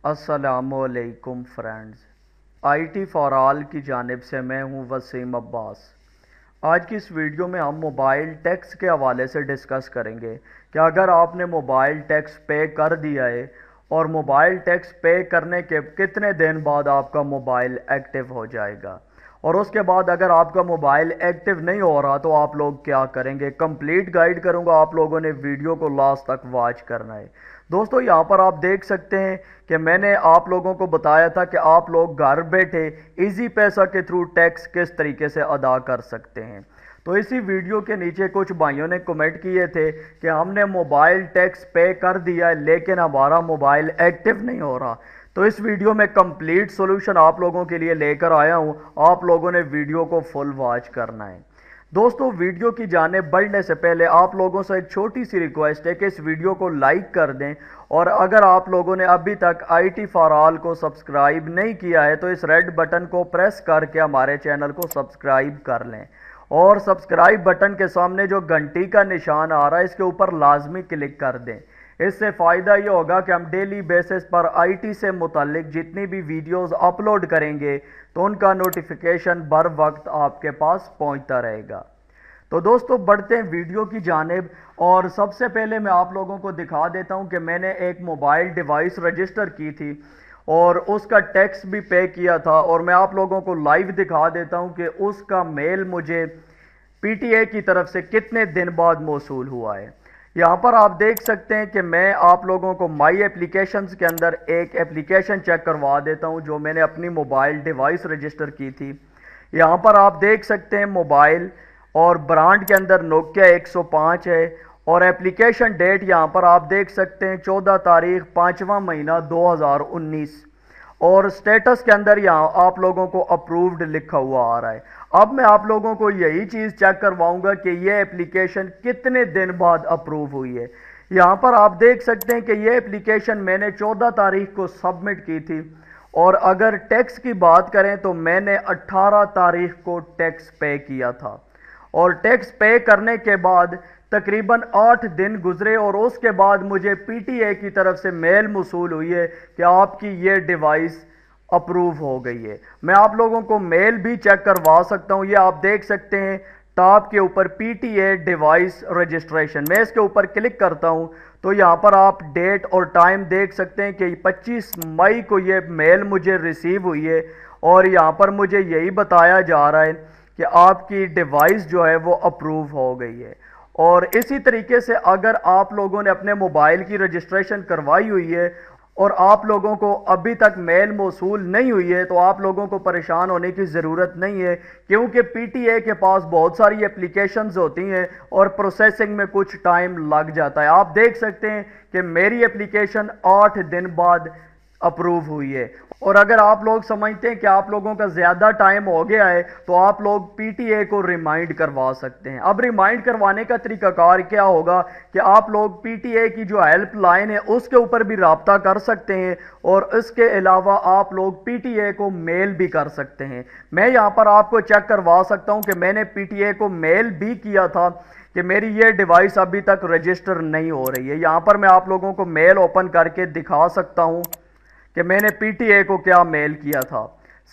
अस्सलामुअलैकुम friends, IT for all की जानिब से मैं हूं वसीम अब्बास। आज की इस वीडियो में हम मोबाइल टैक्स के हवाले से डिस्कस करेंगे कि अगर आपने मोबाइल टैक्स पे कर दिया है और मोबाइल टैक्स पे करने के कितने दिन बाद आपका मोबाइल एक्टिव हो जाएगा, और उसके बाद अगर आपका मोबाइल एक्टिव नहीं हो रहा तो आप लोग क्या करेंगे। कंप्लीट गाइड करूंगा, आप लोगों ने वीडियो को लास्ट तक वॉच करना है। दोस्तों, यहाँ पर आप देख सकते हैं कि मैंने आप लोगों को बताया था कि आप लोग घर बैठे इजी पैसा के थ्रू टैक्स किस तरीके से अदा कर सकते हैं। तो इसी वीडियो के नीचे कुछ भाइयों ने कमेंट किए थे कि हमने मोबाइल टैक्स पे कर दिया है लेकिन हमारा मोबाइल एक्टिव नहीं हो रहा। तो इस वीडियो में कंप्लीट सॉल्यूशन आप लोगों के लिए लेकर आया हूं, आप लोगों ने वीडियो को फुल वॉच करना है। दोस्तों, वीडियो की जानिब बढ़ने से पहले आप लोगों से एक छोटी सी रिक्वेस्ट है कि इस वीडियो को लाइक कर दें, और अगर आप लोगों ने अभी तक IT फॉर ऑल को सब्सक्राइब नहीं किया है तो इस रेड बटन को प्रेस करके हमारे चैनल को सब्सक्राइब कर लें, और सब्सक्राइब बटन के सामने जो घंटी का निशान आ रहा है इसके ऊपर लाजमी क्लिक कर दें। इससे फ़ायदा ये होगा कि हम डेली बेसिस पर IT से मुतालिक जितनी भी वीडियोस अपलोड करेंगे तो उनका नोटिफिकेशन बर वक्त आपके पास पहुंचता रहेगा। तो दोस्तों, बढ़ते हैं वीडियो की जानिब, और सबसे पहले मैं आप लोगों को दिखा देता हूं कि मैंने एक मोबाइल डिवाइस रजिस्टर की थी और उसका टैक्स भी पे किया था, और मैं आप लोगों को लाइव दिखा देता हूं कि उसका मेल मुझे PTA की तरफ से कितने दिन बाद मौसूल हुआ है। यहाँ पर आप देख सकते हैं कि मैं आप लोगों को माई एप्लीकेशंस के अंदर एक एप्लीकेशन चेक करवा देता हूँ जो मैंने अपनी मोबाइल डिवाइस रजिस्टर की थी। यहाँ पर आप देख सकते हैं मोबाइल और ब्रांड के अंदर नोकिया 105 है, और एप्लीकेशन डेट यहाँ पर आप देख सकते हैं 14 तारीख 5वां महीना 2019, और स्टेटस के अंदर यहाँ आप लोगों को अप्रूव्ड लिखा हुआ आ रहा है। अब मैं आप लोगों को यही चीज़ चेक करवाऊंगा कि ये एप्लीकेशन कितने दिन बाद अप्रूव हुई है। यहाँ पर आप देख सकते हैं कि ये एप्लीकेशन मैंने 14 तारीख को सबमिट की थी, और अगर टैक्स की बात करें तो मैंने 18 तारीख को टैक्स पे किया था, और टैक्स पे करने के बाद तकरीबन 8 दिन गुजरे और उसके बाद मुझे PTA की तरफ से मेल मौसूल हुई है कि आपकी ये डिवाइस अप्रूव हो गई है। मैं आप लोगों को मेल भी चेक करवा सकता हूँ। ये आप देख सकते हैं टॉप के ऊपर PTA डिवाइस रजिस्ट्रेशन, मैं इसके ऊपर क्लिक करता हूँ तो यहाँ पर आप डेट और टाइम देख सकते हैं कि 25 मई को ये मेल मुझे रिसीव हुई है, और यहाँ पर मुझे यही बताया जा रहा है कि आपकी डिवाइस जो है वो अप्रूव हो गई है। और इसी तरीके से अगर आप लोगों ने अपने मोबाइल की रजिस्ट्रेशन करवाई हुई है और आप लोगों को अभी तक मेल मौसूल नहीं हुई है तो आप लोगों को परेशान होने की ज़रूरत नहीं है, क्योंकि PTA के पास बहुत सारी एप्लीकेशंस होती हैं और प्रोसेसिंग में कुछ टाइम लग जाता है। आप देख सकते हैं कि मेरी एप्लीकेशन 8 दिन बाद अप्रूव हुई है, और अगर आप लोग समझते हैं कि आप लोगों का ज़्यादा टाइम हो गया है तो आप लोग PTA को रिमाइंड करवा सकते हैं। अब रिमाइंड करवाने का तरीकाकार क्या होगा कि आप लोग PTA की जो हेल्प लाइन है उसके ऊपर भी राब्ता कर सकते हैं, और इसके अलावा आप लोग PTA को मेल भी कर सकते हैं। मैं यहाँ पर आपको चेक करवा सकता हूँ कि मैंने PTA को मेल भी किया था कि मेरी ये डिवाइस अभी तक रजिस्टर नहीं हो रही है। यहाँ पर मैं आप लोगों को मेल ओपन करके दिखा सकता हूँ कि मैंने PTA को क्या मेल किया था।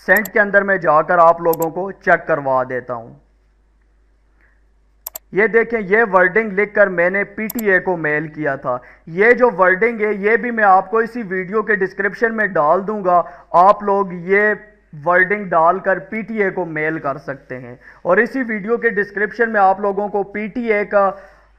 सेंड के अंदर मैं जाकर आप लोगों को चेक करवा देता हूं। ये देखें, ये वर्डिंग लिखकर मैंने PTA को मेल किया था। ये जो वर्डिंग है ये भी मैं आपको इसी वीडियो के डिस्क्रिप्शन में डाल दूंगा, आप लोग ये वर्डिंग डालकर PTA को मेल कर सकते हैं। और इसी वीडियो के डिस्क्रिप्शन में आप लोगों को PTA का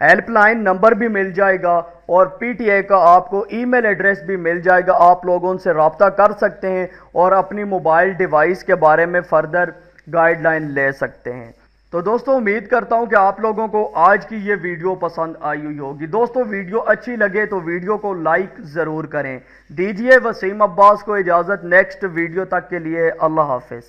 हेल्पलाइन नंबर भी मिल जाएगा और PTA का आपको ईमेल एड्रेस भी मिल जाएगा। आप लोग उनसे रब्ता कर सकते हैं और अपनी मोबाइल डिवाइस के बारे में फर्दर गाइडलाइन ले सकते हैं। तो दोस्तों, उम्मीद करता हूं कि आप लोगों को आज की ये वीडियो पसंद आई हुई होगी। दोस्तों, वीडियो अच्छी लगे तो वीडियो को लाइक ज़रूर करें। दीजिए वसीम अब्बास को इजाज़त। नेक्स्ट वीडियो तक के लिए अल्लाह हाफिज़।